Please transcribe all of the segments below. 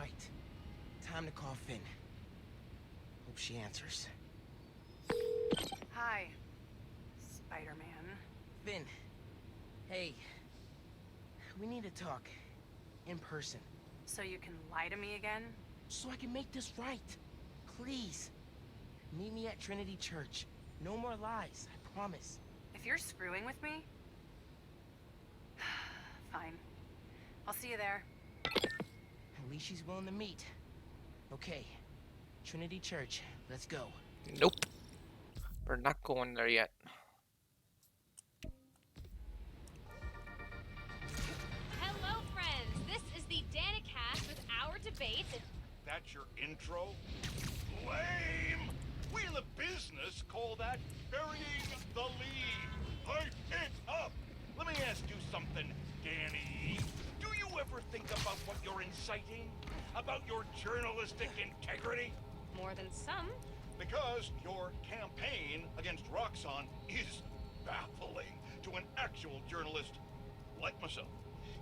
right. Time to call Finn. Hope she answers. Hi, Spider-Man. Finn. Hey. We need to talk. In person. So you can lie to me again? So I can make this right. Please. Meet me at Trinity Church. No more lies, I promise. If you're screwing with me... Fine. I'll see you there. At least she's willing to meet. Okay. Trinity Church. Let's go. Nope. We're not going there yet. Hello, friends. This is the Danicast with our debate. That's your intro? Lame! We in the business call that burying the lead. Pipe it up! Let me ask you something, Danny. Do you ever think about what you're inciting? About your journalistic integrity? More than some. Because your campaign against Roxxon is baffling to an actual journalist like myself.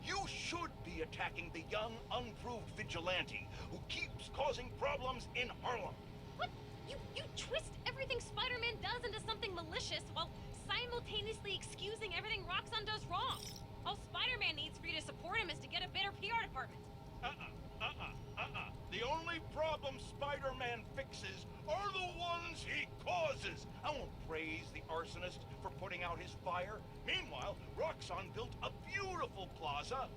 You should be attacking the young, unproved vigilante who keeps causing problems in Harlem. What? You twist everything Spider-Man does into something malicious while simultaneously excusing everything Roxxon does wrong. All Spider-Man needs for you to support him is to get a better PR department. The only problem Spider-Man fixes are the ones he causes. I won't praise the arsonist for putting out his fire. Meanwhile, Roxxon built a beautiful plaza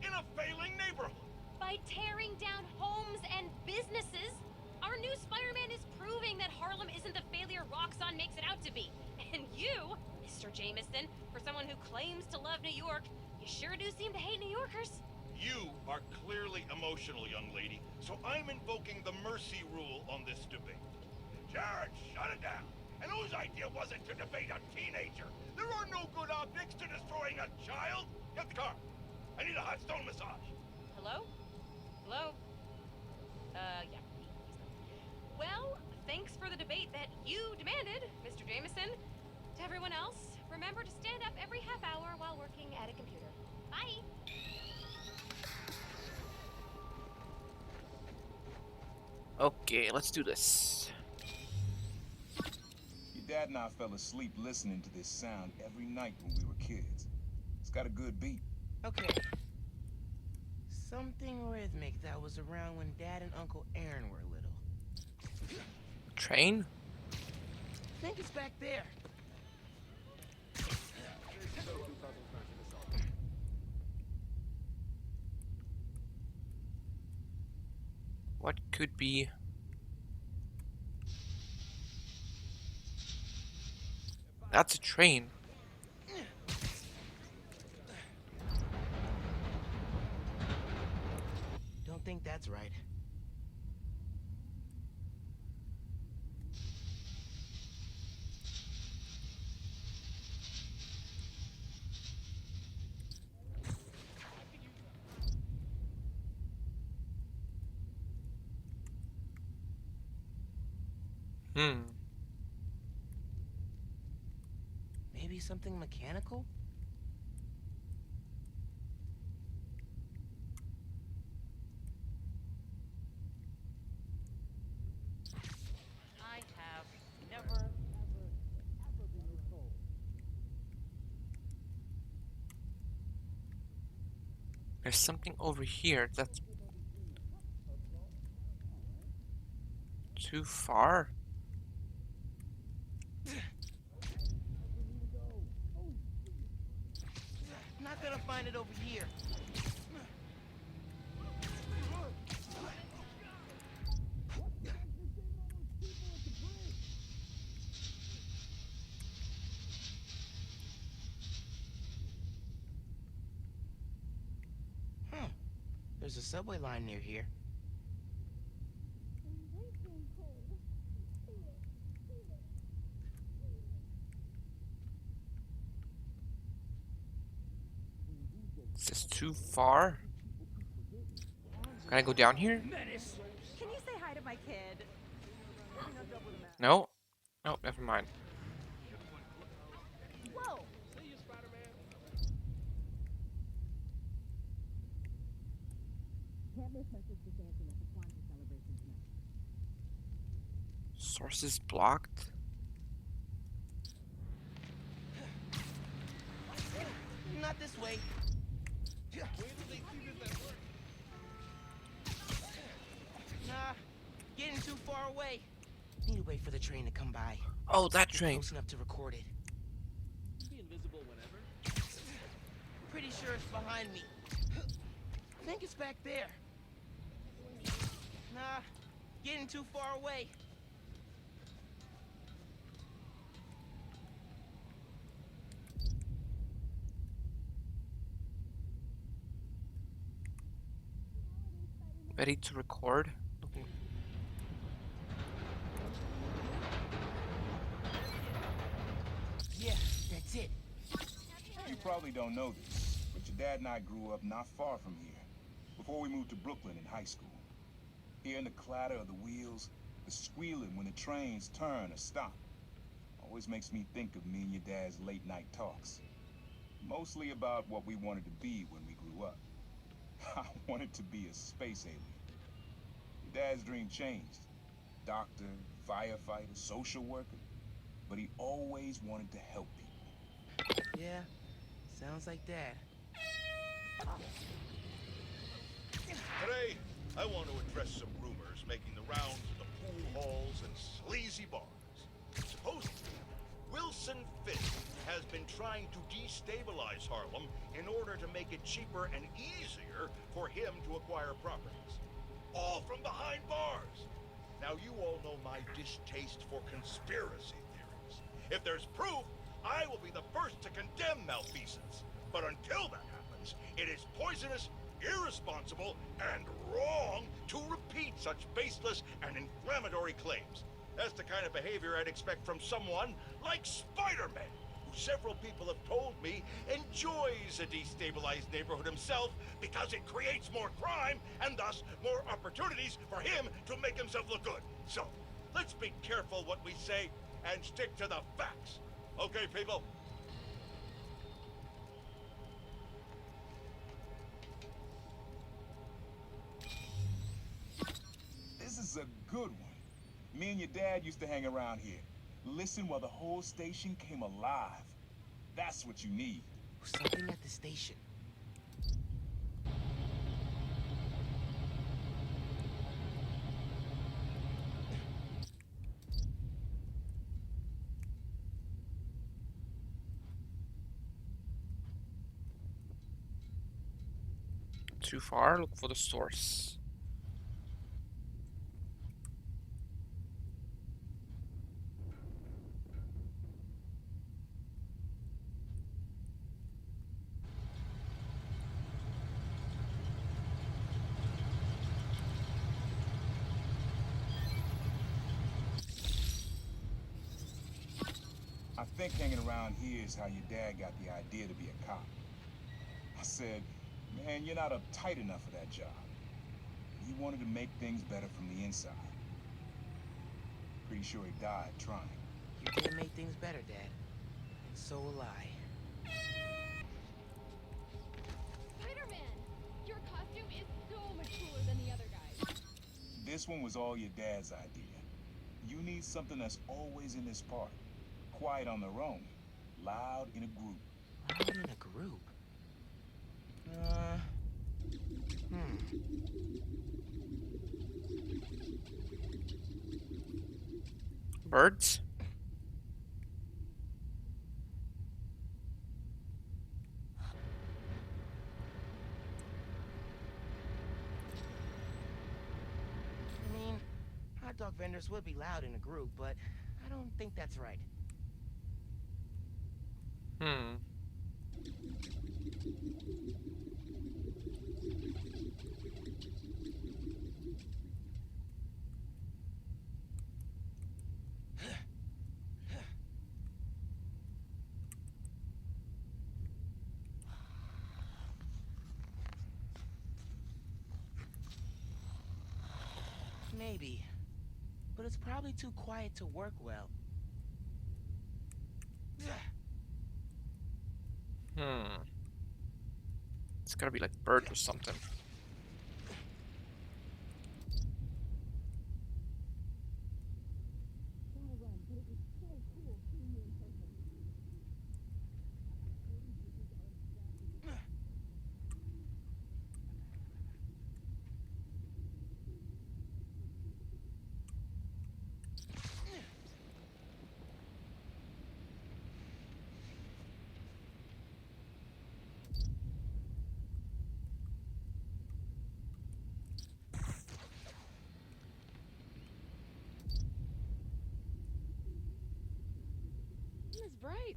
in a failing neighborhood. By tearing down homes and businesses, our new Spider-Man is proving that Harlem isn't the failure Roxxon makes it out to be. And you, Mr. Jameson, for someone who claims to love New York, you sure do seem to hate New Yorkers. You are clearly emotional, young lady, so I'm invoking the mercy rule on this debate. Jared, shut it down. And whose idea was it to debate a teenager? There are no good optics to destroying a child. Get the car. I need a hot stone massage. Hello? Hello? Yeah. Well, thanks for the debate that you demanded, Mr. Jameson. To everyone else, remember to stand up every half hour while working at a computer. Bye! Okay, let's do this. Your dad and I fell asleep listening to this sound every night when we were kids. It's got a good beat. Okay. Something rhythmic that was around when Dad and Uncle Aaron were little. Train? I think it's back there. What could be? That's a train. Don't think that's right. Maybe something mechanical? I have never, ever been this old. There's something over here that's too far. Not gonna find it over here. There's a subway line near here. Is this too far? Can I go down here? Can you say hi to my kid? No? No, never mind. Whoa! Sources blocked. Not this way. Nah, getting too far away. Need to wait for the train to come by. Oh, that train. Close enough to record it. Be invisible whenever. Pretty sure it's behind me. I think it's back there. Nah, getting too far away. Ready to record. Yeah, that's it. You probably don't know this, but your dad and I grew up not far from here, before we moved to Brooklyn in high school. Hearing the clatter of the wheels, the squealing when the trains turn or stop, always makes me think of me and your dad's late night talks. Mostly about what we wanted to be when we grew up. I wanted to be a space alien. Your dad's dream changed. Doctor, firefighter, social worker. But he always wanted to help people. Yeah, sounds like Dad. Today, I want to address some rumors making the rounds of the pool halls and sleazy bars. Supposedly, Wilson Fisk has been trying to destabilize Harlem in order to make it cheaper and easier for him to acquire properties. All from behind bars. Now, you all know my distaste for conspiracy theories. If there's proof, I will be the first to condemn malfeasance. But until that happens, it is poisonous, irresponsible, and wrong to repeat such baseless and inflammatory claims. That's the kind of behavior I'd expect from someone like Spider-Man, who several people have told me enjoys a destabilized neighborhood himself because it creates more crime and thus more opportunities for him to make himself look good. So, let's be careful what we say and stick to the facts. Okay, people? This is a good one. Me and your dad used to hang around here. Listen while the whole station came alive. That's what you need. Something at the station. Too far. Look for the source. I think hanging around here is how your dad got the idea to be a cop. I said, man, you're not uptight enough for that job. He wanted to make things better from the inside. Pretty sure he died trying. You did make things better, Dad. And so will I. Spider-Man! Your costume is so much cooler than the other guys. This one was all your dad's idea. You need something that's always in this part. Quiet on their own. Loud in a group. Loud in a group? Birds? I mean, hot dog vendors would be loud in a group, but I don't think that's right. Maybe. But it's probably too quiet to work well. It's gotta be like bird or something. Isn't as bright.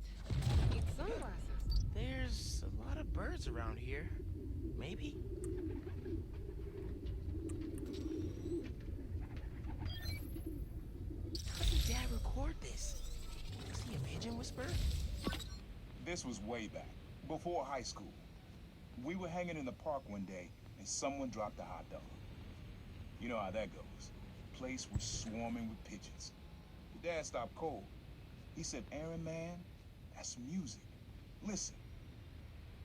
Need sunglasses. There's a lot of birds around here. Maybe? How did Dad record this? Is he a pigeon whisperer? This was way back, before high school. We were hanging in the park one day, and someone dropped a hot dog. You know how that goes. Place was swarming with pigeons. The dad stopped cold. He said, "Aaron, man, that's music. Listen."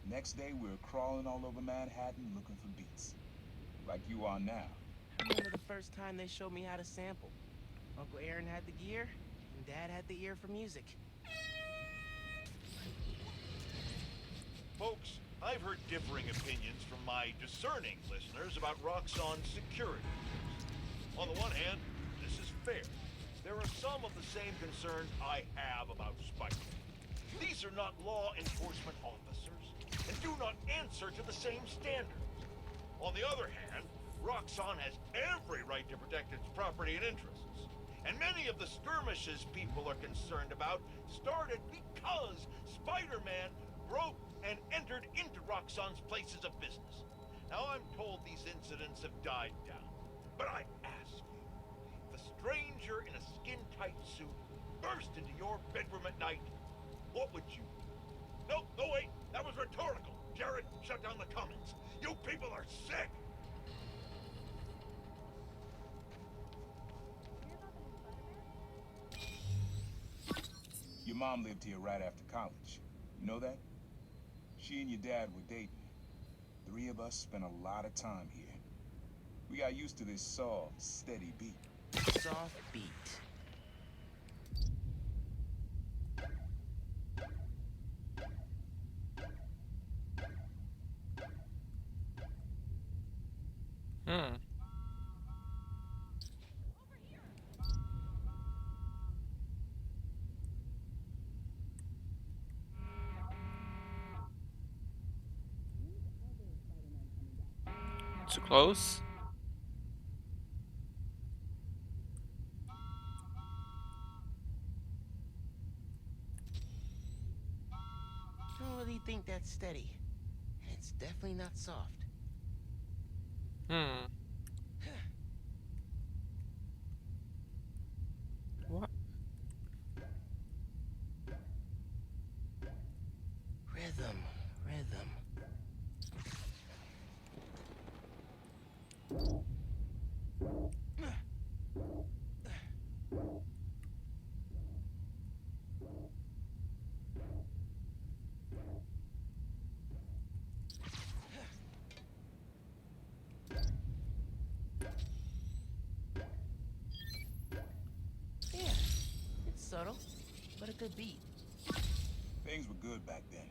Next day, we were crawling all over Manhattan looking for beats. Like you are now. I remember the first time they showed me how to sample. Uncle Aaron had the gear, and Dad had the ear for music. Folks, I've heard differing opinions from my discerning listeners about Roxxon's security measures. On the one hand, this is fair. There are some of the same concerns I have about Spider-Man. These are not law enforcement officers, and do not answer to the same standards. On the other hand, Roxxon has every right to protect its property and interests. And many of the skirmishes people are concerned about started because Spider-Man broke and entered into Roxxon's places of business. Now I'm told these incidents have died down, but I ask you, if a stranger in a skin-tight suit burst into your bedroom at night, what would you do? No, wait, that was rhetorical. Jared, shut down the comments. You people are sick. Your mom lived here right after college. You know that? She and your dad were dating. 3 of us spent a lot of time here. We got used to this soft, steady beat. Soft beat. Too close? I don't really think that's steady. And it's definitely not soft. What? Rhythm. Yeah, it's subtle, but a good beat. Things were good back then.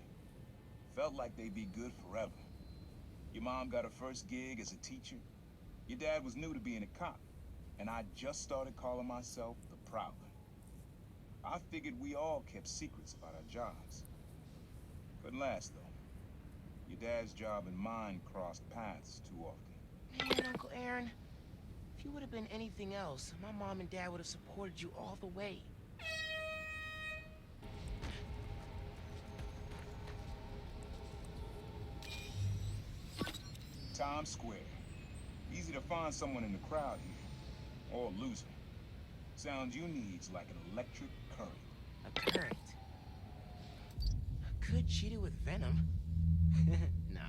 Felt like they'd be good forever. Your mom got her first gig as a teacher. Your dad was new to being a cop. And I just started calling myself the Prowler. I figured we all kept secrets about our jobs. Couldn't last, though. Your dad's job and mine crossed paths too often. Man, Uncle Aaron, if you would have been anything else, my mom and dad would have supported you all the way. Times Square. Easy to find someone in the crowd here. Or a loser. Sound you need's like an electric current. A current? I could cheat it with venom. Nah.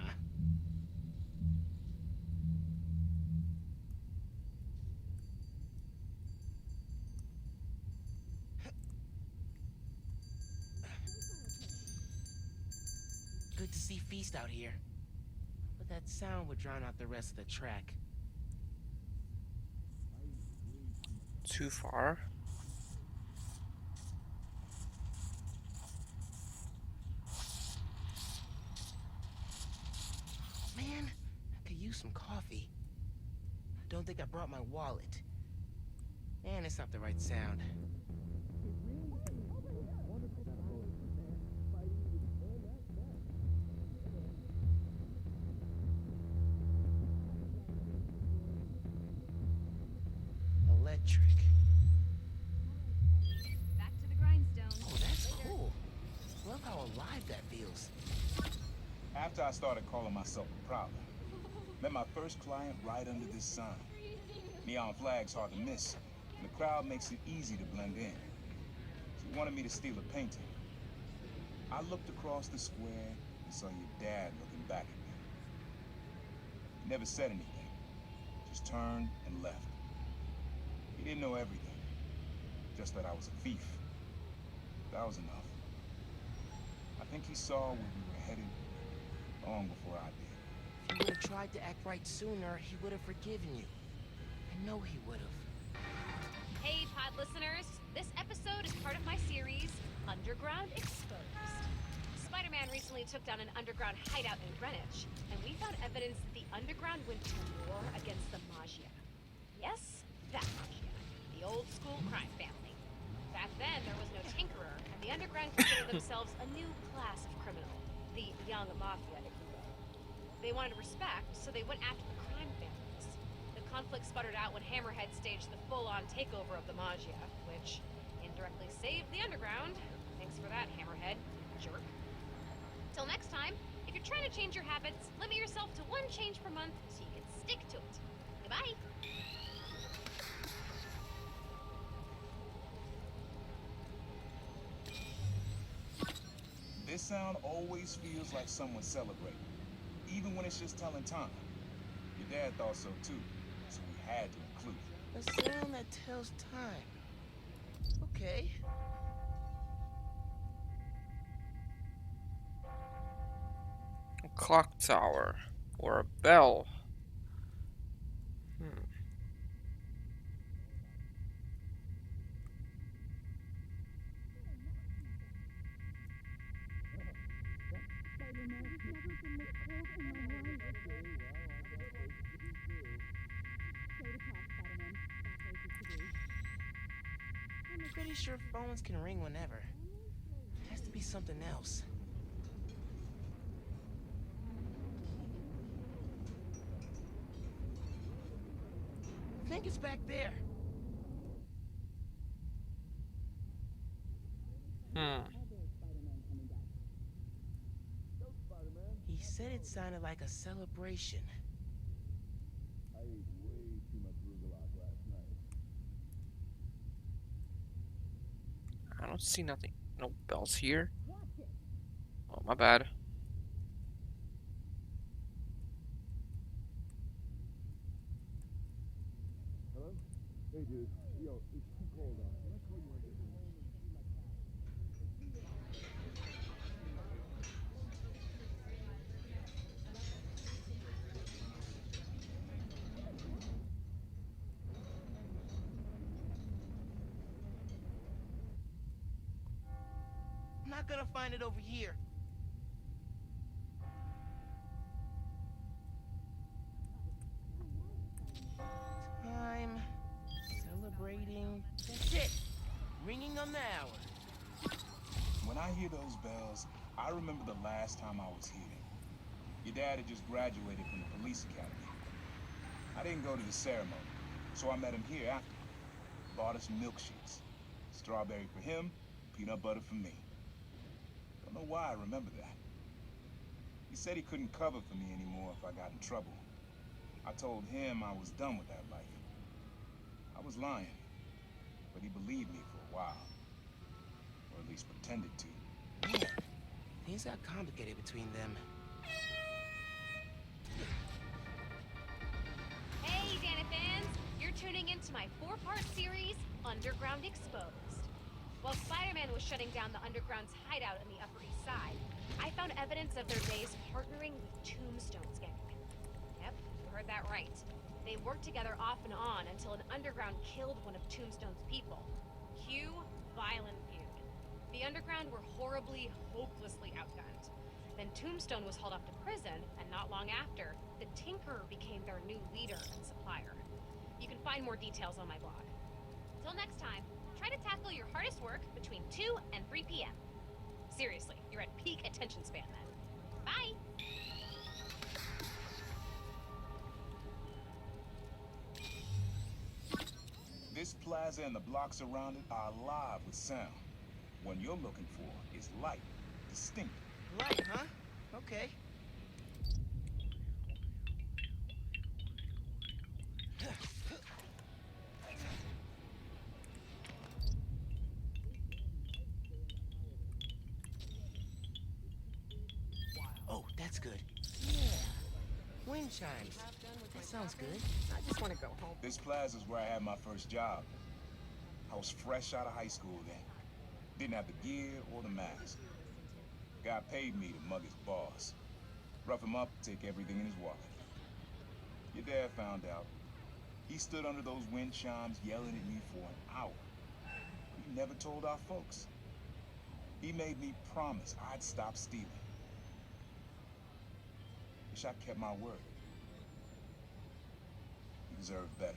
Good to see Feast out here. But that sound would drown out the rest of the track. Too far? Man, I could use some coffee. Don't think I brought my wallet. And it's not the right sound. Electric. Back to the grindstone. Oh, that's cool. After I started calling myself a prowler, met my first client right under this sign. Neon flag's hard to miss, and the crowd makes it easy to blend in. She wanted me to steal a painting. I looked across the square and saw your dad looking back at me. He never said anything, just turned and left. He didn't know everything, just that I was a thief. That was enough. I think he saw where we were headed long before I did. If you would have tried to act right sooner, he would have forgiven you. I know he would have. Hey, pod listeners. This episode is part of my series, Underground Exposed. Spider-Man recently took down an underground hideout in Greenwich, and we found evidence that the underground went to war against the Maggia. Yes, that Maggia. The old school crime family. Back then, there was no tinkerer, and the underground considered themselves a new class of criminal. The young mafia, if you will. They wanted respect, so they went after the crime families. The conflict sputtered out when Hammerhead staged the full-on takeover of the Maggia, which indirectly saved the underground. Thanks for that, Hammerhead, jerk. Till next time, if you're trying to change your habits, limit yourself to one change per month so you can stick to it. Goodbye. This sound always feels like someone's celebrating, even when it's just telling time. Your dad thought so too, so we had to include it. A sound that tells time. Okay. A clock tower. Or a bell. I'm pretty sure phones can ring whenever. It has to be something else. I think it's back there. He said it sounded like a celebration. I ate way too much Rugalock last night. I don't see nothing. No bells here. Oh, my bad. Hello? Hey, dude. Yo, it's too cold out. Can I call you later? I'm not gonna find it over here. Time. Celebrating. That's it. Ringing on the hour. When I hear those bells, I remember the last time I was here. Your dad had just graduated from the police academy. I didn't go to the ceremony, so I met him here after. Bought us milkshakes. Strawberry for him, peanut butter for me. Don't know why I remember that. He said he couldn't cover for me anymore if I got in trouble. I told him I was done with that life. I was lying, but he believed me for a while. Or at least pretended to. Man, things got complicated between them. Hey, Dana fans! You're tuning into my 4-part series, Underground Exposed. While Spider-Man was shutting down the Underground's hideout in the Upper East Side, I found evidence of their days partnering with Tombstone's gang. Yep, you heard that right. They worked together off and on until an Underground killed one of Tombstone's people. Cue violent feud. The Underground were horribly, hopelessly outgunned. Then Tombstone was hauled off to prison, and not long after, the Tinkerer became their new leader and supplier. You can find more details on my blog. Till next time, try to tackle your hardest work between 2 and 3 p.m. Seriously, you're at peak attention span then. Bye! This plaza and the blocks around it are alive with sound. What you're looking for is light, distinct. Light, huh? Okay. good. Yeah. Wind chimes. That sounds good. I just want to go home. This plaza's where I had my first job. I was fresh out of high school then. Didn't have the gear or the mask. Guy paid me to mug his boss. Rough him up, take everything in his wallet. Your dad found out. He stood under those wind chimes yelling at me for an hour. He never told our folks. He made me promise I'd stop stealing. Wish I kept my word. You deserve better.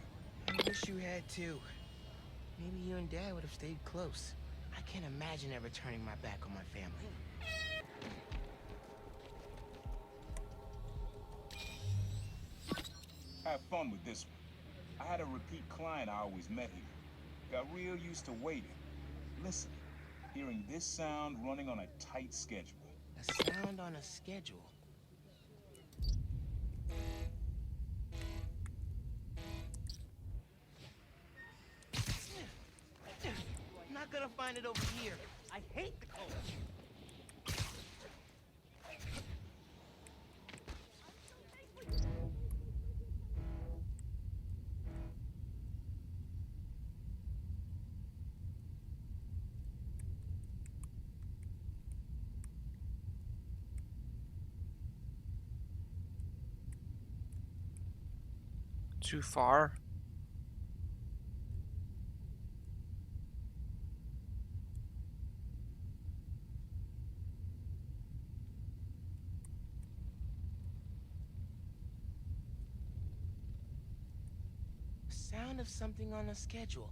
I wish you had too. Maybe you and Dad would have stayed close. I can't imagine ever turning my back on my family. Have fun with this one. I had a repeat client I always met here. Got real used to waiting, listening, hearing this sound running on a tight schedule. A sound on a schedule. Not gonna find it over here. I hate the cold. Too far. Sound of something on a schedule.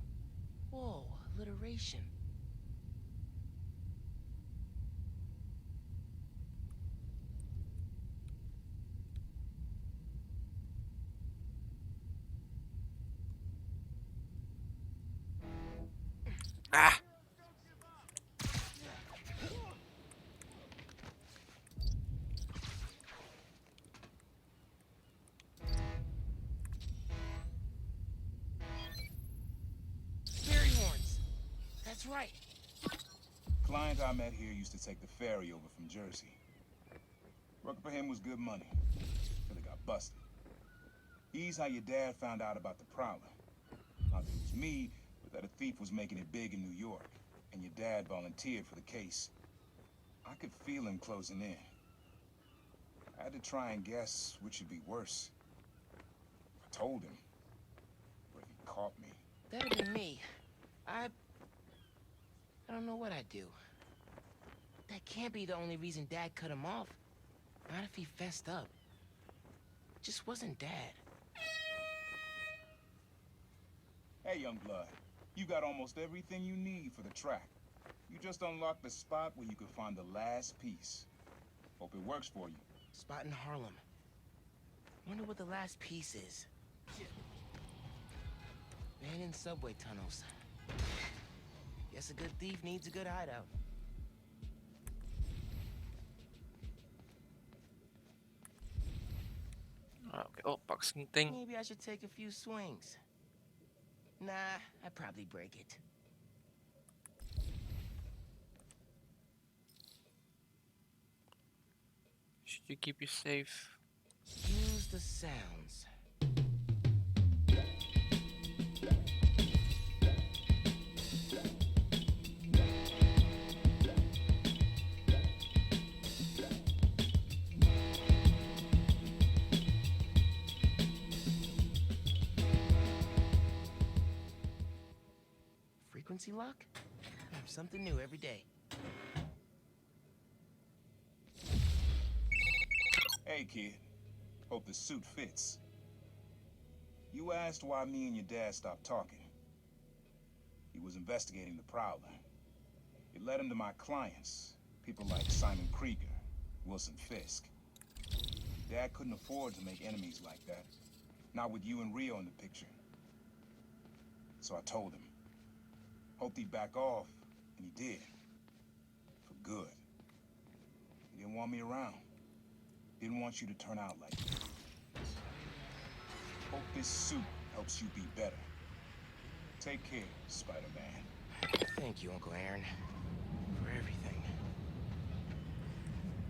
Whoa, alliteration. Ah! Fairy horns. That's right. Client I met here used to take the ferry over from Jersey. Working for him was good money, till he got busted. He's how your dad found out about the Prowler. Not that it was me, but that a thief was making it big in New York, and your dad volunteered for the case. I could feel him closing in. I had to try and guess which would be worse. I told him, but he caught me. That'd be me. I don't know what I'd do. That can't be the only reason Dad cut him off. Not if he fessed up. It just wasn't Dad. Hey, young blood. You got almost everything you need for the track. You just unlocked the spot where you could find the last piece. Hope it works for you. Spot in Harlem. Wonder what the last piece is. Man in subway tunnels. Guess a good thief needs a good hideout. Okay. Oh, boxing thing. Maybe I should take a few swings. Nah, I'd probably break it. Should you keep you safe? Use the sounds. Frequency lock? Something new every day. Hey, kid. Hope the suit fits. You asked why me and your dad stopped talking. He was investigating the Prowler. It led him to my clients, people like Simon Krieger, Wilson Fisk. Dad couldn't afford to make enemies like that. Not with you and Rio in the picture. So I told him. Hoped he'd back off, and he did. For good. He didn't want me around. Didn't want you to turn out like that. Hope this suit helps you be better. Take care, Spider-Man. Thank you, Uncle Aaron.